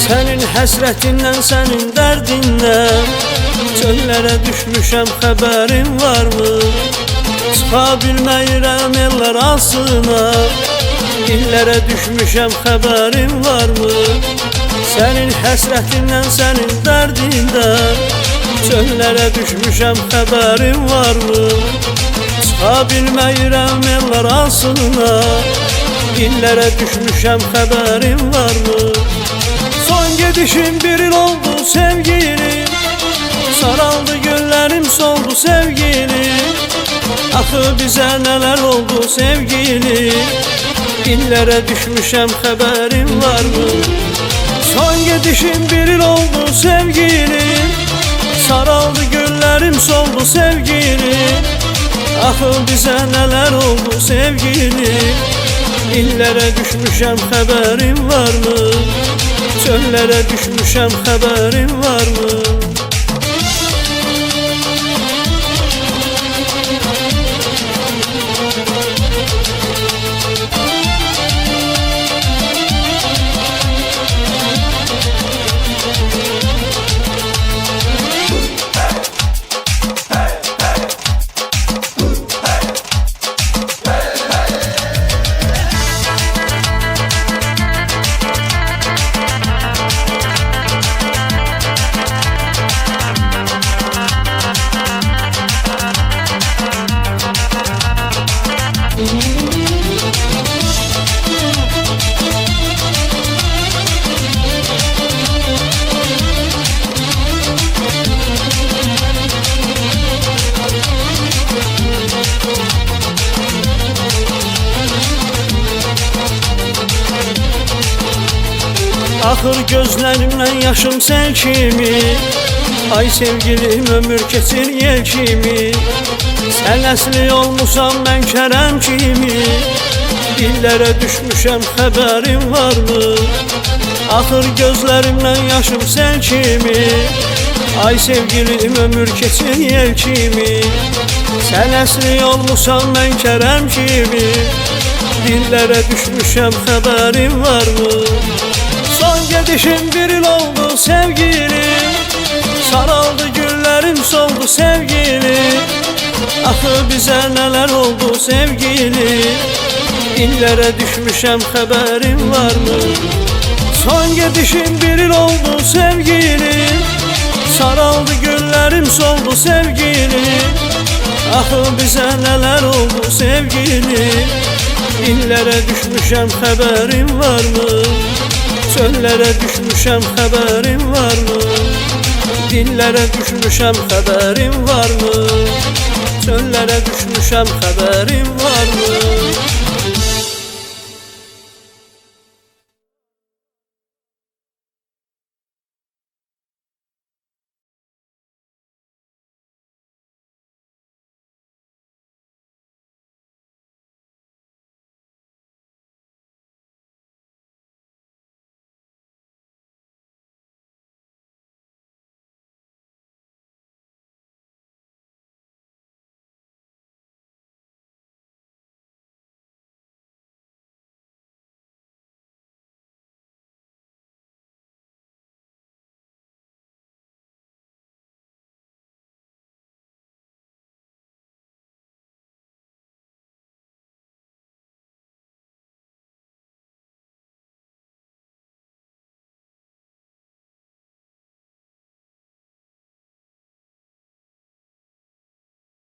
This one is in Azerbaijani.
Sənin həsrətindən, sənin dərdindən çöllərə düşmüşəm, xəbərin varmı? Çıxa bilməyirəm ellər asına, illərə düşmüşəm, xəbərin varmı? Sənin həsrətindən, sənin dərdindən çöllərə düşmüşəm, xəbərin varmı? Çıxa bilməyirəm ellər asına, illərə düşmüşəm, xəbərin varmı? Son gedişim bir il oldu sevgilim, saraldı göllərim, soldu sevgilim. Axı bizə nələr oldu sevgilim, illərə düşmüşəm, xəbərin varmı? Son gedişim bir il oldu sevgilim, saraldı göllərim, soldu sevgilim. Axı bizə nələr oldu sevgilim, illərə düşmüşəm, xəbərin varmı? Çöllərə düşmüşəm, xəbərin varmı? Axır gözlərimdən yaşım sən kimi, ay sevgilim ömür keçir yel kimi. Sən əsli olmusan mən Kərəm kimi, illərə düşmüşəm, xəbərin varmı? Axır gözlərimdən yaşım sən kimi, ay sevgilim ömür keçir yel kimi. Sən əsli olmusan mən Kərəm kimi, illərə düşmüşəm, xəbərin varmı? Son gedişim bir il oldu sevgilim, saraldı güllərim, soldu sevgilim. Axı bizə nələr oldu sevgilim, illərə düşmüşəm, xəbərin varmı? Son gedişim bir il oldu sevgilim, saraldı güllərim, soldu sevgilim. Axı bizə nələr oldu sevgilim, illərə düşmüşəm, xəbərin varmı? Çöllərə düşmüşəm, xəbərin varmı? Dillərə düşmüşəm, xəbərin varmı? Çöllərə düşmüşəm, xəbərin varmı?